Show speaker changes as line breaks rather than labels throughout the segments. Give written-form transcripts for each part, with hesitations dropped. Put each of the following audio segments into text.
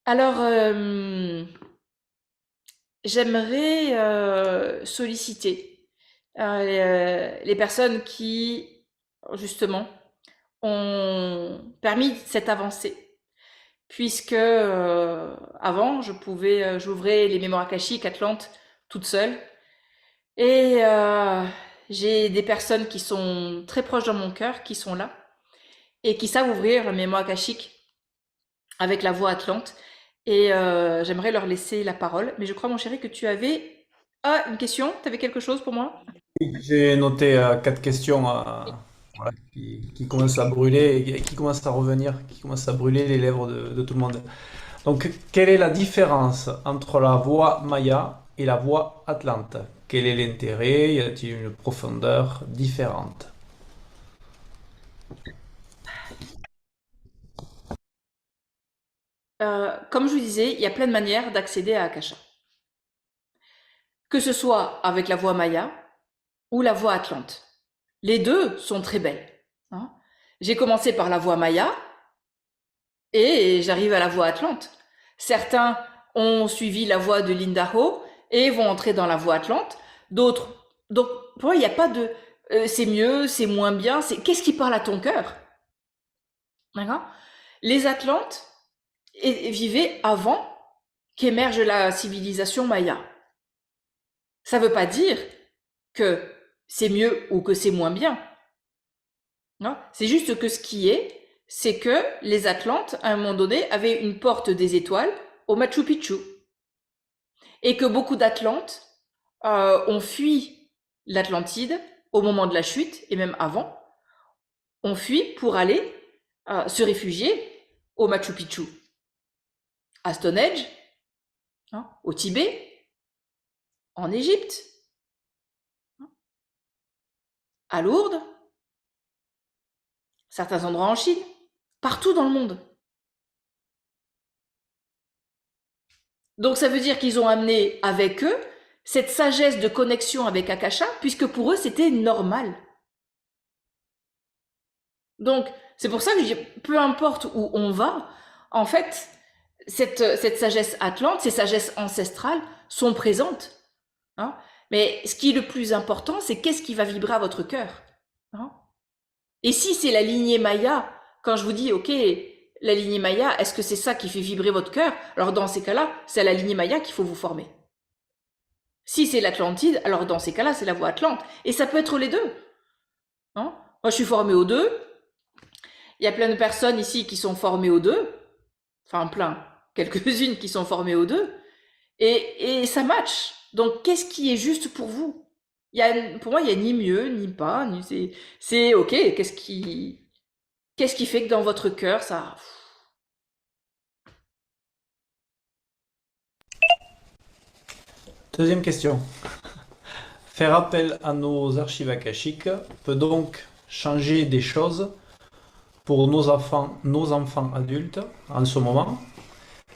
Alors, j'aimerais solliciter les personnes qui, justement, ont permis cette avancée. Puisque avant, j'ouvrais les mémoires akashiques Atlantes toute seule. Et j'ai des personnes qui sont très proches dans mon cœur, qui sont là, et qui savent ouvrir la mémoire akashique avec la voix Atlante. Et j'aimerais leur laisser la parole. Mais je crois, mon chéri, que tu avais... Ah, une question? Tu avais quelque chose pour moi?
J'ai noté quatre questions voilà, qui commencent à brûler et qui commencent à revenir, qui commencent à brûler les lèvres de tout le monde. Donc, quelle est la différence entre la voix maya et la voix atlante? Quel est l'intérêt? Y a-t-il une profondeur différente?
Comme je vous disais, il y a plein de manières d'accéder à Akasha. Que ce soit avec la voix maya ou la voix atlante. Les deux sont très belles, hein. J'ai commencé par la voix maya et j'arrive à la voix atlante. Certains ont suivi la voix de Linda Ho et vont entrer dans la voix atlante. D'autres, donc pour moi, il n'y a pas de c'est mieux, c'est moins bien, c'est qu'est-ce qui parle à ton cœur, d'accord? Les Atlantes vivaient avant qu'émerge la civilisation maya. Ça ne veut pas dire que c'est mieux ou que c'est moins bien, non? C'est juste que ce qui est, c'est que les Atlantes, à un moment donné, avaient une porte des étoiles au Machu Picchu. Et que beaucoup d'Atlantes ont fui l'Atlantide au moment de la chute, et même avant, ont fui pour aller se réfugier au Machu Picchu, à Stonehenge, hein, au Tibet, en Égypte, à Lourdes, certains endroits en Chine, partout dans le monde. Donc ça veut dire qu'ils ont amené avec eux cette sagesse de connexion avec Akasha, puisque pour eux c'était normal. Donc c'est pour ça que je dis, peu importe où on va, en fait, cette sagesse atlante, ces sagesses ancestrales sont présentes, hein. Mais ce qui est le plus important, c'est qu'est-ce qui va vibrer à votre cœur, hein. Et si c'est la lignée Maya, quand je vous dis, ok, la lignée Maya, est-ce que c'est ça qui fait vibrer votre cœur? Alors dans ces cas-là, c'est à la lignée Maya qu'il faut vous former. Si c'est l'Atlantide, alors dans ces cas-là, c'est la voie Atlante. Et ça peut être les deux, hein. Moi, je suis formée aux deux. Il y a plein de personnes ici qui sont formées aux deux. Enfin, plein. Quelques-unes qui sont formées aux deux. Et ça match. Donc, qu'est-ce qui est juste pour vous? Pour moi, il n'y a ni mieux, ni pas. C'est OK. Qu'est-ce qui fait que dans votre cœur, ça...
Deuxième question. Faire appel à nos archives akashiques peut donc changer des choses pour nos enfants adultes en ce moment.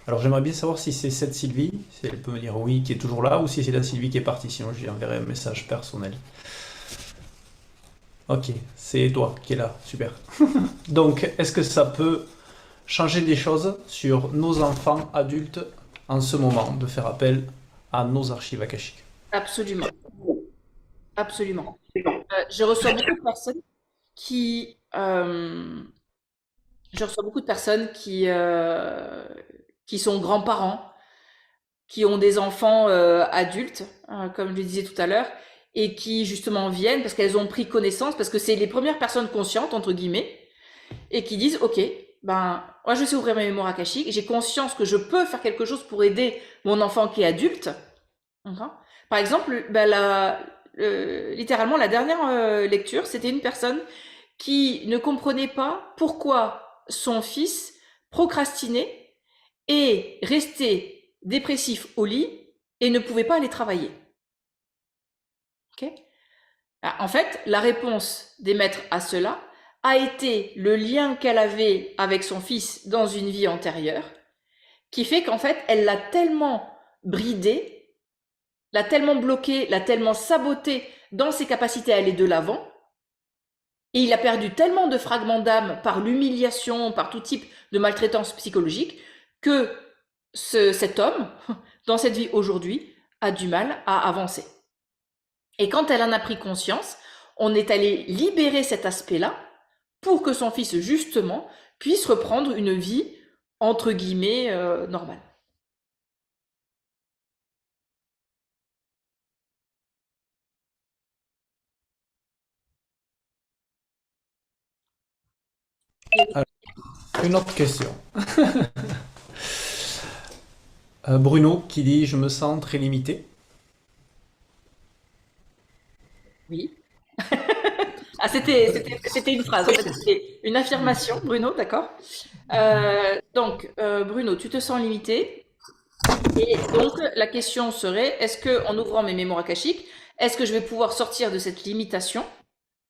Alors j'aimerais bien savoir si c'est cette Sylvie, si elle peut me dire oui, qui est toujours là, ou si c'est la Sylvie qui est partie, sinon je lui enverrai un message personnel. Ok, c'est toi qui est là, super. Donc, est-ce que ça peut changer des choses sur nos enfants adultes en ce moment, de faire appel à nos archives akashiques?
Absolument. Absolument. Je reçois beaucoup de personnes qui... je reçois beaucoup de personnes qui sont grands-parents, qui ont des enfants adultes, comme je le disais tout à l'heure, et qui justement viennent parce qu'elles ont pris connaissance, parce que c'est les premières personnes conscientes, entre guillemets, et qui disent, OK, ben, moi je sais ouvrir ma mémoire akashique, j'ai conscience que je peux faire quelque chose pour aider mon enfant qui est adulte. D'accord. Par exemple, ben, littéralement, la dernière lecture, c'était une personne qui ne comprenait pas pourquoi son fils procrastinait et restait dépressif au lit et ne pouvait pas aller travailler. Ok. En fait, la réponse des maîtres à cela a été le lien qu'elle avait avec son fils dans une vie antérieure, qui fait qu'en fait, elle l'a tellement bridé, l'a tellement bloqué, l'a tellement saboté dans ses capacités à aller de l'avant, et il a perdu tellement de fragments d'âme par l'humiliation, par tout type de maltraitance psychologique, que cet homme, dans cette vie aujourd'hui, a du mal à avancer. Et quand elle en a pris conscience, on est allé libérer cet aspect-là pour que son fils, justement, puisse reprendre une vie, entre guillemets, normale.
Alors, une autre question. Bruno qui dit je me sens très limité.
Oui. Ah, c'était une phrase, en fait, c'était une affirmation, Bruno, d'accord. Donc, Bruno, tu te sens limité. Et donc, la question serait, est-ce que, en ouvrant mes mémoires akashiques, est-ce que je vais pouvoir sortir de cette limitation,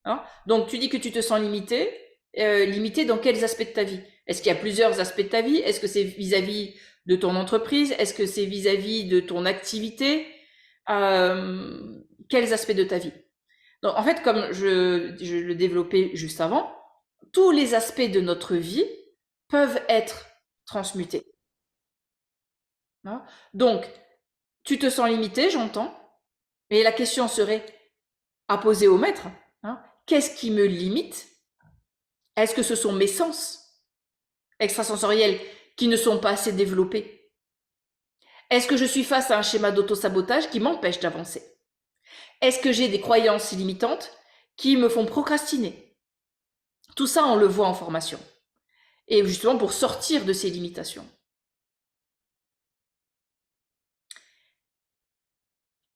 hein? Donc, tu dis que tu te sens limité. Limité dans quels aspects de ta vie? Est-ce qu'il y a plusieurs aspects de ta vie? Est-ce que c'est vis-à-vis de ton entreprise? Est-ce que c'est vis-à-vis de ton activité? Quels aspects de ta vie? Donc, en fait, comme je le développais juste avant, tous les aspects de notre vie peuvent être transmutés, hein. Donc, tu te sens limité, j'entends, mais la question serait à poser au maître, hein, qu'est-ce qui me limite? Est-ce que ce sont mes sens extrasensoriels qui ne sont pas assez développés? Est-ce que je suis face à un schéma d'auto-sabotage qui m'empêche d'avancer? Est-ce que j'ai des croyances limitantes qui me font procrastiner? Tout ça, on le voit en formation. Et justement pour sortir de ces limitations.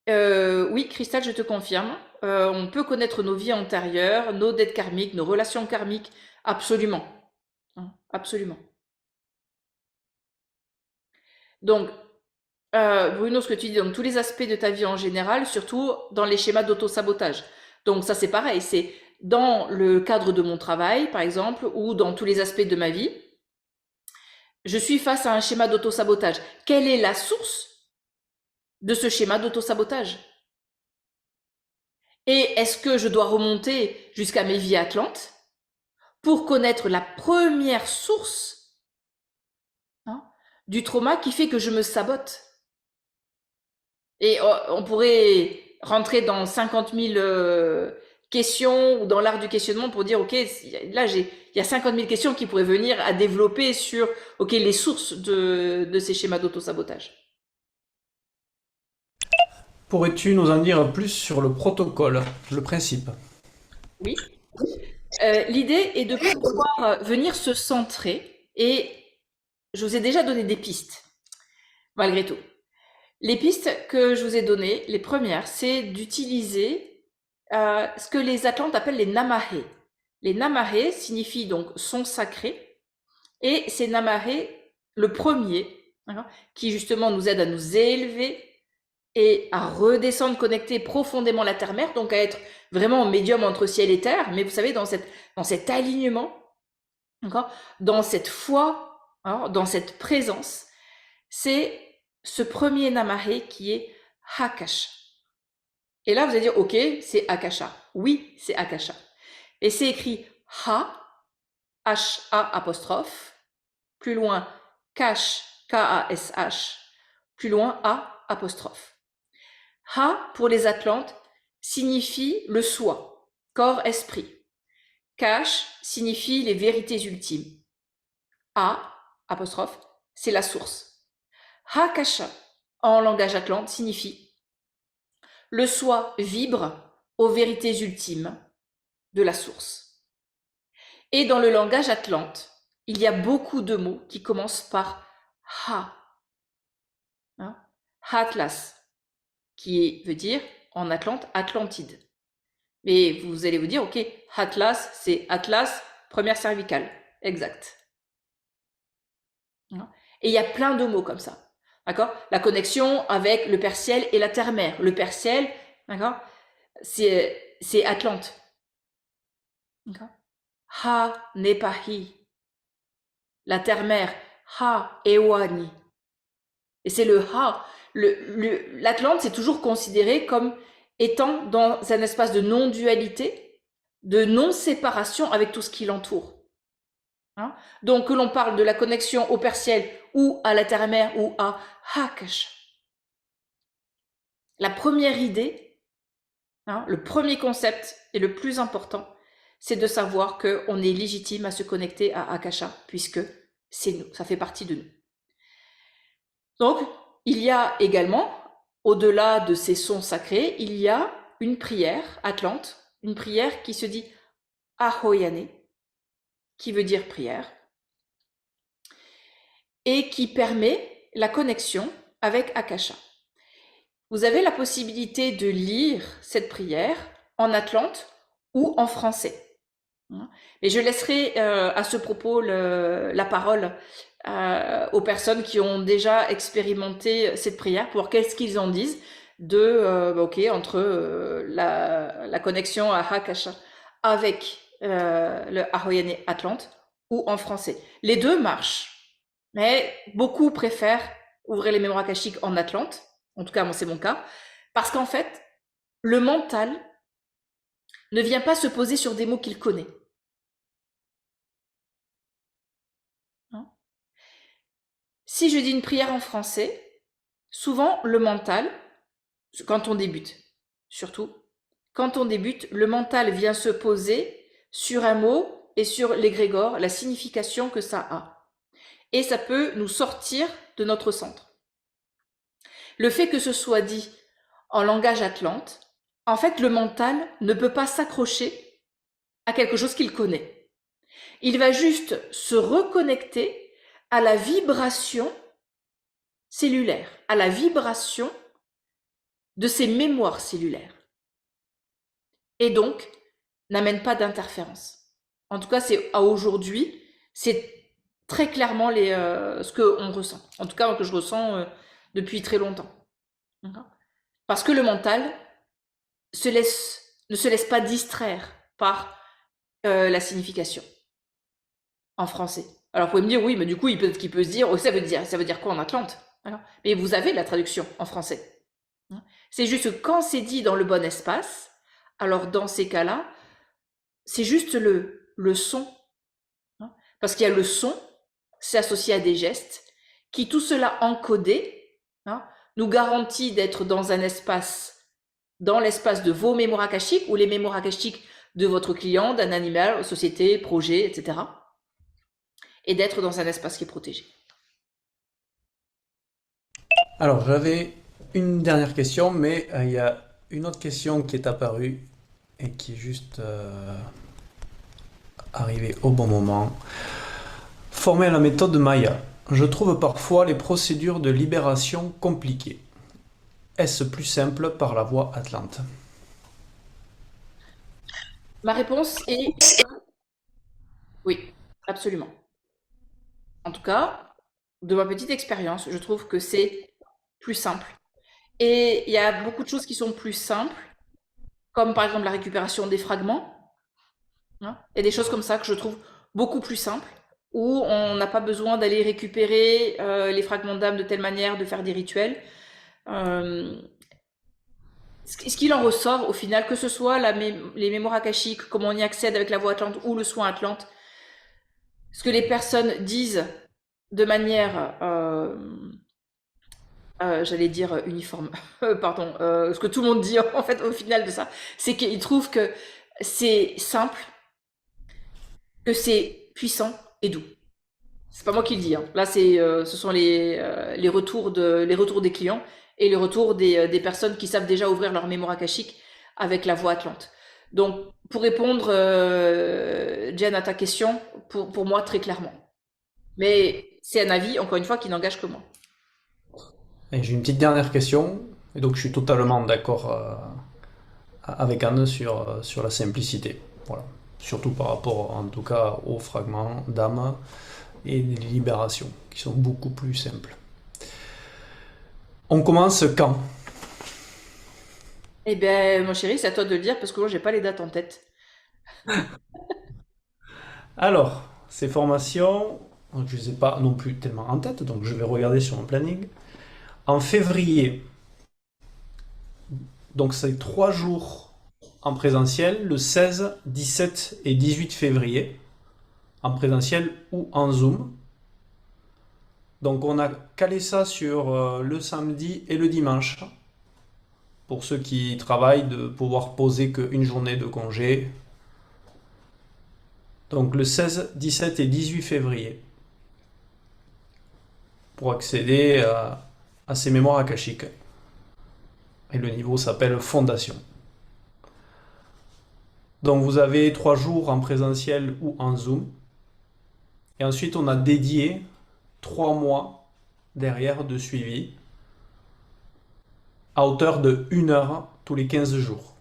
Oui, Christelle, je te confirme. On peut connaître nos vies antérieures, nos dettes karmiques, nos relations karmiques, absolument. Hein, absolument. Donc, Bruno, ce que tu dis, donc tous les aspects de ta vie en général, surtout dans les schémas d'auto-sabotage. Donc ça, c'est pareil, c'est dans le cadre de mon travail, par exemple, ou dans tous les aspects de ma vie, je suis face à un schéma d'auto-sabotage. Quelle est la source de ce schéma d'auto-sabotage? Et est-ce que je dois remonter jusqu'à mes vies atlantes pour connaître la première source, hein, du trauma qui fait que je me sabote? Et on pourrait rentrer dans 50 000 questions ou dans l'art du questionnement pour dire, OK, là, il y a 50 000 questions qui pourraient venir à développer sur, OK, les sources de ces schémas d'auto-sabotage.
Pourrais-tu nous en dire plus sur le protocole, le principe?
Oui. L'idée est de pouvoir venir se centrer et je vous ai déjà donné des pistes, malgré tout. Les pistes que je vous ai données, les premières, c'est d'utiliser ce que les Atlantes appellent les Namahe. Les Namahe signifient donc son sacré, et c'est Namahe le premier, hein, qui justement nous aide à nous élever et à redescendre, connecter profondément la terre-mère, donc à être vraiment médium entre ciel et terre, mais vous savez, dans cet alignement, dans cette foi, hein, dans cette présence, c'est ce premier Namahe qui est Akasha. Et là, vous allez dire, OK, c'est Akasha. Oui, c'est Akasha. Et c'est écrit Ha, H-A apostrophe, plus loin Kash, K-A-S-H, plus loin A apostrophe. Ha, pour les Atlantes, signifie le soi, corps, esprit. Kash signifie les vérités ultimes. A, apostrophe, c'est la source. Hakasha, en langage atlante, signifie le soi vibre aux vérités ultimes de la source. Et dans le langage atlante, il y a beaucoup de mots qui commencent par Ha. Hein? Atlas, qui veut dire en atlante Atlantide. Mais vous allez vous dire, OK, Atlas, c'est Atlas, première cervicale. Exact. Et il y a plein de mots comme ça. D'accord? La connexion avec le Père Ciel et la Terre-Mère. Le Père Ciel, d'accord? C'est Atlante. D'accord? Ha Nepahi. La Terre-Mère, Ha Ewani. Et c'est le Ha. L'Atlante, c'est toujours considéré comme étant dans un espace de non-dualité, de non-séparation avec tout ce qui l'entoure. Hein. Donc, que l'on parle de la connexion au Père Ciel ou à la Terre-Mère ou à Akasha. La première idée, hein, le premier concept et le plus important, c'est de savoir qu'on est légitime à se connecter à Akasha, puisque c'est nous, ça fait partie de nous. Donc, il y a également, au-delà de ces sons sacrés, il y a une prière atlante, une prière qui se dit Ahoyane, qui veut dire prière, et qui permet la connexion avec Akasha. Vous avez la possibilité de lire cette prière en atlante ou en français. Mais je laisserai à ce propos la parole aux personnes qui ont déjà expérimenté cette prière pour voir qu'est-ce qu'ils en disent entre la connexion à Akasha avec le Ahoyane Atlante ou en français. Les deux marchent, mais beaucoup préfèrent ouvrir les mémoires akashiques en Atlante. En tout cas, moi, c'est mon cas. Parce qu'en fait, le mental ne vient pas se poser sur des mots qu'il connaît. Si je dis une prière en français, souvent le mental, quand on débute, surtout, quand on débute, le mental vient se poser sur un mot et sur l'égrégore, la signification que ça a. Et ça peut nous sortir de notre centre. Le fait que ce soit dit en langage atlante, en fait, le mental ne peut pas s'accrocher à quelque chose qu'il connaît. Il va juste se reconnecter à la vibration cellulaire, à la vibration de ses mémoires cellulaires. Et donc, n'amène pas d'interférence. En tout cas, c'est à aujourd'hui, c'est très clairement ce qu'on ressent. En tout cas, que je ressens depuis très longtemps. Parce que le mental ne se laisse pas distraire par la signification en français. Alors vous pouvez me dire, oui, mais du coup, peut-être qu'il peut se dire, oh, ça veut dire quoi en Atlante? Mais vous avez la traduction en français. C'est juste que quand c'est dit dans le bon espace, alors dans ces cas-là, c'est juste le son. Parce qu'il y a le son, c'est associé à des gestes, qui tout cela encodé, nous garantit d'être dans un espace, dans l'espace de vos mémoires akashiques ou les mémoires akashiques de votre client, d'un animal, société, projet, etc. Et d'être dans un espace qui est protégé.
Alors, j'avais une dernière question, mais il y a une autre question qui est apparue et qui est juste arrivée au bon moment. Formé à la méthode Maya, je trouve parfois les procédures de libération compliquées. Est-ce plus simple par la voie atlante?
Ma réponse est oui, absolument. En tout cas, de ma petite expérience, je trouve que c'est plus simple. Et il y a beaucoup de choses qui sont plus simples, comme par exemple la récupération des fragments. Et des choses comme ça que je trouve beaucoup plus simples, où on n'a pas besoin d'aller récupérer les fragments d'âme de telle manière, de faire des rituels. Ce qu'il en ressort au final, que ce soit les mémoires akashiques, comment on y accède avec la voie atlante ou le soin atlante, ce que les personnes disent de manière, j'allais dire uniforme, pardon, ce que tout le monde dit en fait au final de ça, c'est qu'ils trouvent que c'est simple, que c'est puissant et doux. C'est pas moi qui le dis. Là, ce sont les retours des clients et les retours des personnes qui savent déjà ouvrir leur mémoire akashique avec la voix atlante. Donc, pour répondre, Jen, à ta question, pour moi, très clairement. Mais c'est un avis, encore une fois, qui n'engage que moi.
Et j'ai une petite dernière question, et donc je suis totalement d'accord avec Anne sur la simplicité. Voilà. Surtout par rapport, en tout cas, aux fragments d'âme et des libérations, qui sont beaucoup plus simples. On commence quand?
Eh bien, mon chéri, c'est à toi de le dire, parce que moi, j'ai pas les dates en tête.
Alors, ces formations, je ne les ai pas non plus tellement en tête, donc je vais regarder sur mon planning. En février, donc c'est 3 jours en présentiel, le 16, 17 et 18 février. en présentiel ou en Zoom. Donc on a calé ça sur le samedi et le dimanche, pour ceux qui travaillent, de pouvoir poser qu'une journée de congé. Donc le 16, 17 et 18 février, pour accéder à ces mémoires akashiques. Et le niveau s'appelle Fondation. Donc vous avez 3 jours en présentiel ou en Zoom. Et ensuite on a dédié 3 mois derrière de suivi à hauteur de 1 heure tous les 15 jours.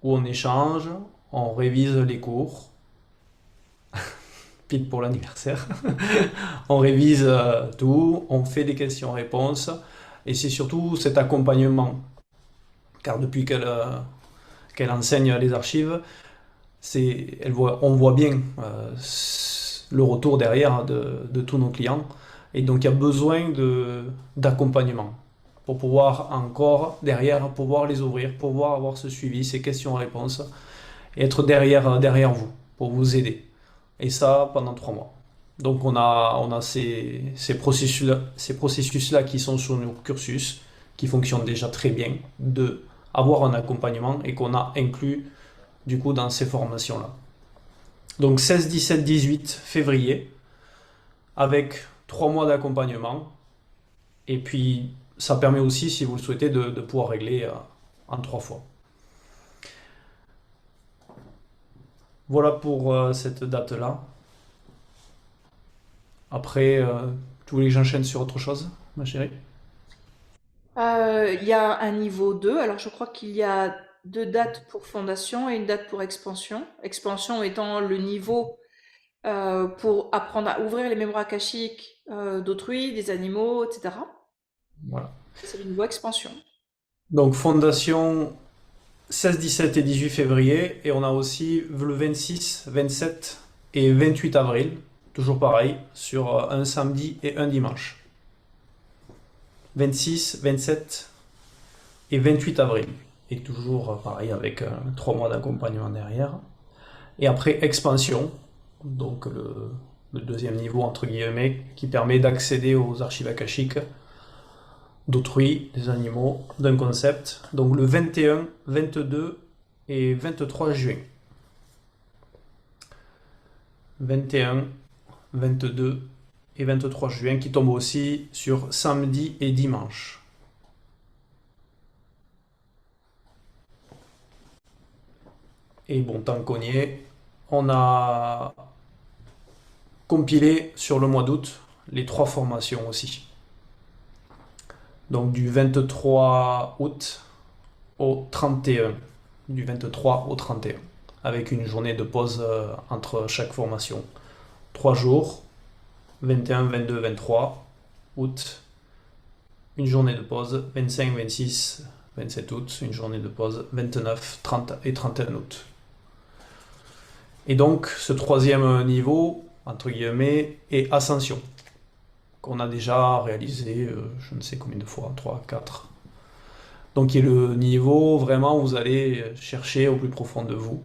Où on échange, on révise les cours, pile pour l'anniversaire. On révise tout, on fait des questions-réponses. Et c'est surtout cet accompagnement. Car depuis qu'elle enseigne les archives, on voit bien le retour derrière de tous nos clients. Et donc il y a besoin d'accompagnement pour pouvoir encore derrière pouvoir les ouvrir, pouvoir avoir ce suivi, ces questions-réponses et être derrière vous pour vous aider. Et ça pendant 3 mois. Donc on a ces processus-là qui sont sur nos cursus, qui fonctionnent déjà très bien, de avoir un accompagnement et qu'on a inclus du coup dans ces formations-là. Donc 16, 17, 18 février, avec 3 mois d'accompagnement. Et puis ça permet aussi, si vous le souhaitez, de pouvoir régler en 3 fois. Voilà pour cette date-là. Après, tu voulais que j'enchaîne sur autre chose, ma chérie?
Il y a un niveau 2. Alors je crois qu'il y a 2 dates pour fondation et une date pour expansion. Expansion étant le niveau pour apprendre à ouvrir les mémoires akashiques d'autrui, des animaux, etc.
Voilà.
C'est le niveau expansion.
Donc fondation 16, 17 et 18 février. Et on a aussi le 26, 27 et 28 avril. Toujours pareil, sur un samedi et un dimanche. 26, 27 et 28 avril. Et toujours pareil avec 3 mois d'accompagnement derrière. Et après expansion, donc le deuxième niveau entre guillemets, qui permet d'accéder aux archives akashiques d'autrui, des animaux, d'un concept. Donc le 21, 22 et 23 juin. 21, 22 et 23 juin, qui tombe aussi sur samedi et dimanche. Et bon, tant qu'on y est, on a compilé sur le mois d'août les 3 formations aussi. Donc du 23 août au 31, du 23 au 31, avec une journée de pause entre chaque formation. 3 jours, 21, 22, 23 août, une journée de pause, 25, 26, 27 août, une journée de pause, 29, 30 et 31 août. Et donc ce troisième niveau, entre guillemets, est ascension, qu'on a déjà réalisé je ne sais combien de fois, 3, 4. Donc qui est le niveau vraiment où vous allez chercher au plus profond de vous.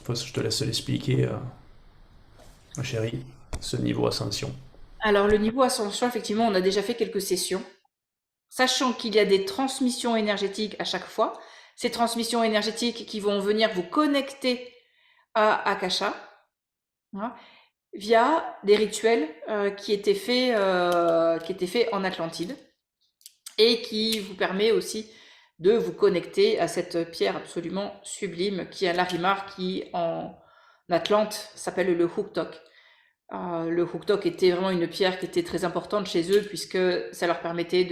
Enfin, je te laisse l'expliquer, ma chérie, ce niveau ascension.
Alors le niveau ascension, effectivement, on a déjà fait quelques sessions. Sachant qu'il y a des transmissions énergétiques à chaque fois, ces transmissions énergétiques qui vont venir vous connecter à Akasha, hein, via des rituels qui étaient faits en Atlantide et qui vous permet aussi de vous connecter à cette pierre absolument sublime qui est un Larimar qui en Atlante s'appelle le Huktok. Le Huktok était vraiment une pierre qui était très importante chez eux puisque ça leur permettait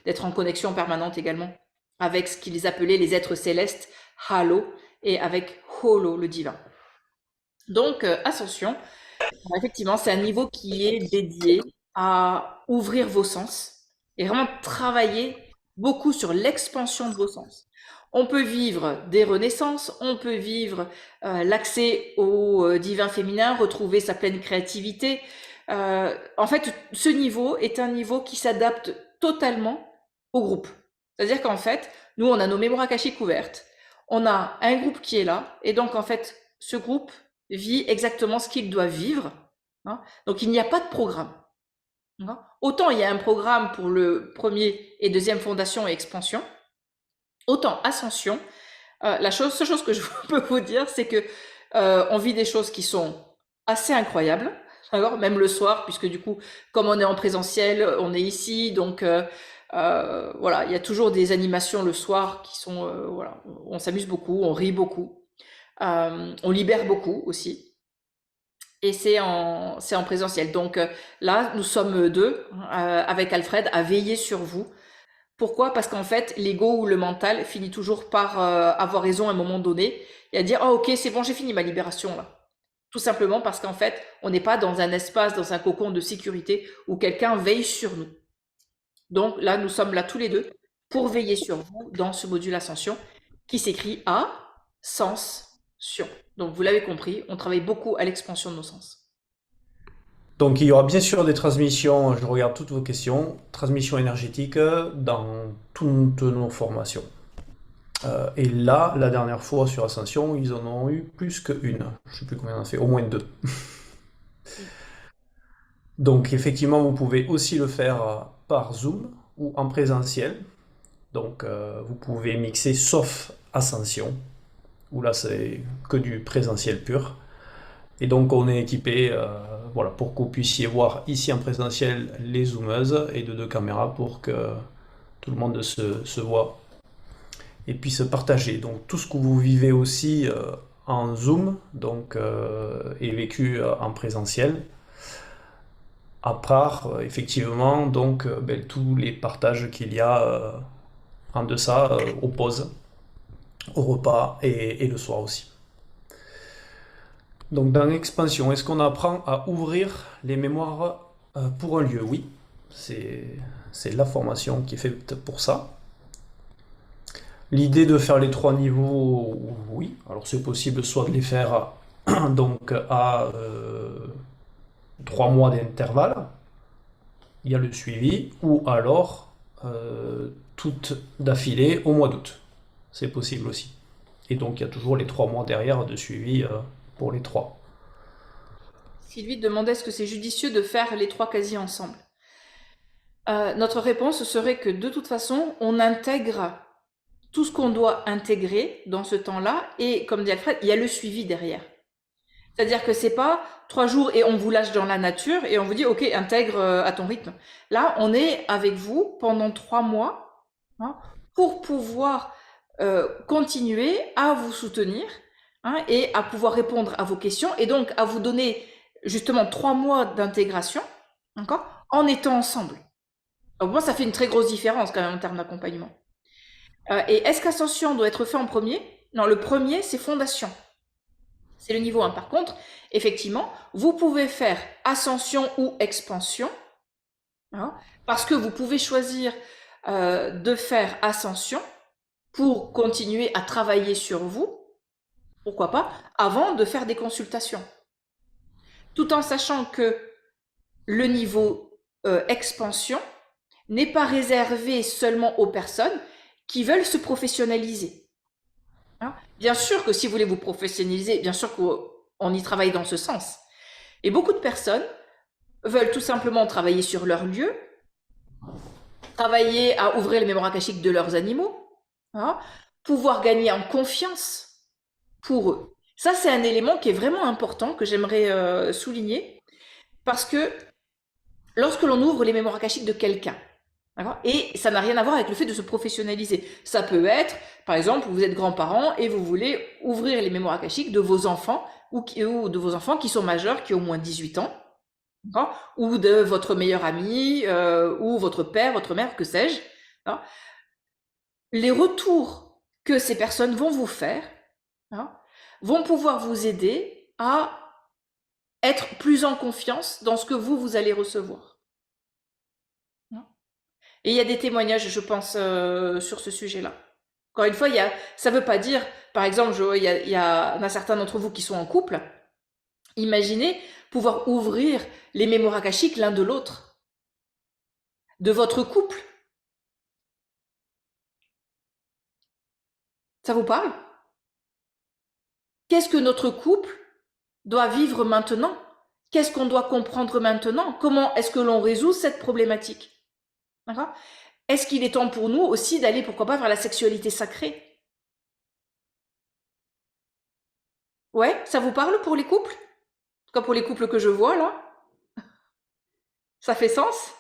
d'être en connexion permanente également avec ce qu'ils appelaient les êtres célestes, Halo, et avec Holo, le divin. Donc, Ascension, effectivement, c'est un niveau qui est dédié à ouvrir vos sens et vraiment travailler beaucoup sur l'expansion de vos sens. On peut vivre des renaissances, on peut vivre l'accès au divin féminin, retrouver sa pleine créativité. En fait, ce niveau est un niveau qui s'adapte totalement au groupe. C'est-à-dire qu'en fait, nous, on a nos mémoires akashiques ouvertes, on a un groupe qui est là, et donc en fait, ce groupe vit exactement ce qu'il doit vivre. Hein. Donc il n'y a pas de programme. Hein. Autant il y a un programme pour le premier et deuxième fondation et expansion, autant ascension, seule chose que je peux vous dire, c'est que on vit des choses qui sont assez incroyables, même le soir, puisque du coup, comme on est en présentiel, on est ici, donc voilà, il y a toujours des animations le soir qui sont, voilà, on s'amuse beaucoup, on rit beaucoup, on libère beaucoup aussi. Et c'est en présentiel. Donc là, nous sommes deux, avec Alfred, à veiller sur vous. Pourquoi? Parce qu'en fait, l'ego ou le mental finit toujours par avoir raison à un moment donné et à dire «Ah ok, c'est bon, j'ai fini ma libération là». Tout simplement parce qu'en fait, on n'est pas dans un espace, dans un cocon de sécurité où quelqu'un veille sur nous. Donc là, nous sommes là tous les deux pour veiller sur vous dans ce module Ascension qui s'écrit Ascension. Donc vous l'avez compris, on travaille beaucoup à l'expansion de nos sens.
Donc il y aura bien sûr des transmissions, je regarde toutes vos questions, transmissions énergétiques dans toutes nos formations. Et là, la dernière fois sur Ascension, ils en ont eu plus qu'une. Je ne sais plus combien on en a fait, au moins deux. Donc effectivement, vous pouvez aussi le faire par Zoom ou en présentiel. Donc vous pouvez mixer sauf Ascension, où là c'est que du présentiel pur. Et donc on est équipé voilà, pour que vous puissiez voir ici en présentiel les zoomeuses et de deux caméras pour que tout le monde se voit et puisse partager. Donc tout ce que vous vivez aussi en Zoom donc, est vécu en présentiel. À part effectivement donc, tous les partages qu'il y a en deçà aux pauses, au repas et le soir aussi. Donc dans l'expansion, est-ce qu'on apprend à ouvrir les mémoires pour un lieu? Oui, c'est la formation qui est faite pour ça. L'idée de faire les trois niveaux, oui. Alors c'est possible soit de les faire donc à 3 mois d'intervalle, il y a le suivi, ou alors toutes d'affilée au mois d'août. C'est possible aussi. Et donc il y a toujours les 3 mois derrière de suivi pour les trois.
Sylvie demandait est-ce que c'est judicieux de faire les trois quasi ensemble. Notre réponse serait que de toute façon, on intègre tout ce qu'on doit intégrer dans ce temps-là et comme dit Alfred, il y a le suivi derrière. C'est-à-dire que c'est pas 3 jours et on vous lâche dans la nature et on vous dit ok, intègre à ton rythme. Là, on est avec vous pendant 3 mois hein, pour pouvoir continuer à vous soutenir hein, et à pouvoir répondre à vos questions et donc à vous donner justement 3 mois d'intégration en étant ensemble. Donc moi, ça fait une très grosse différence quand même en termes d'accompagnement. Et est-ce qu'Ascension doit être fait en premier? Non, le premier, c'est Fondation. C'est le niveau 1. Par contre, effectivement, vous pouvez faire Ascension ou Expansion, hein, parce que vous pouvez choisir de faire Ascension pour continuer à travailler sur vous, pourquoi pas, avant de faire des consultations. Tout en sachant que le niveau Expansion n'est pas réservé seulement aux personnes qui veulent se professionnaliser. Hein. Bien sûr que si vous voulez vous professionnaliser, bien sûr qu'on y travaille dans ce sens. Et beaucoup de personnes veulent tout simplement travailler sur leur lieu, travailler à ouvrir les mémoires akashiques de leurs animaux, hein, pouvoir gagner en confiance pour eux. Ça, c'est un élément qui est vraiment important, que j'aimerais souligner, parce que lorsque l'on ouvre les mémoires akashiques de quelqu'un, et ça n'a rien à voir avec le fait de se professionnaliser. Ça peut être, par exemple, vous êtes grands-parents et vous voulez ouvrir les mémoires akashiques de vos enfants ou de vos enfants qui sont majeurs, qui ont au moins 18 ans, ou de votre meilleur ami, ou votre père, votre mère, que sais-je. Les retours que ces personnes vont vous faire vont pouvoir vous aider à être plus en confiance dans ce que vous allez recevoir. Et il y a des témoignages, je pense, sur ce sujet-là. Encore une fois, ça ne veut pas dire, par exemple, il y en a certains d'entre vous qui sont en couple. Imaginez pouvoir ouvrir les mémoires akashiques l'un de l'autre, de votre couple. Ça vous parle? Qu'est-ce que notre couple doit vivre maintenant? Qu'est-ce qu'on doit comprendre maintenant? Comment est-ce que l'on résout cette problématique? D'accord? Est-ce qu'il est temps pour nous aussi d'aller, pourquoi pas, vers la sexualité sacrée? Ouais, ça vous parle pour les couples? En tout cas pour les couples que je vois là? Ça fait sens?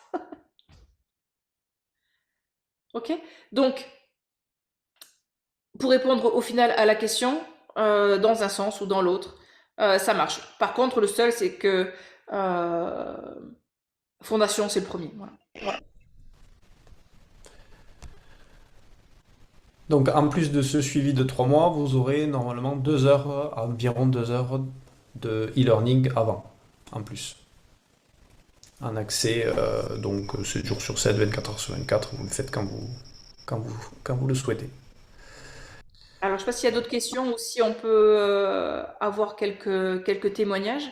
Ok? Donc, pour répondre au final à la question, dans un sens ou dans l'autre, ça marche. Par contre, le seul, c'est que fondation, c'est le premier. Voilà.
Donc, en plus de ce suivi de 3 mois, vous aurez normalement 2 heures, environ 2 heures de e-learning avant, en plus. En accès, donc 7 jours sur 7, 24 heures sur 24, vous le faites quand vous le souhaitez.
Alors, je ne sais pas s'il y a d'autres questions ou si on peut avoir quelques témoignages.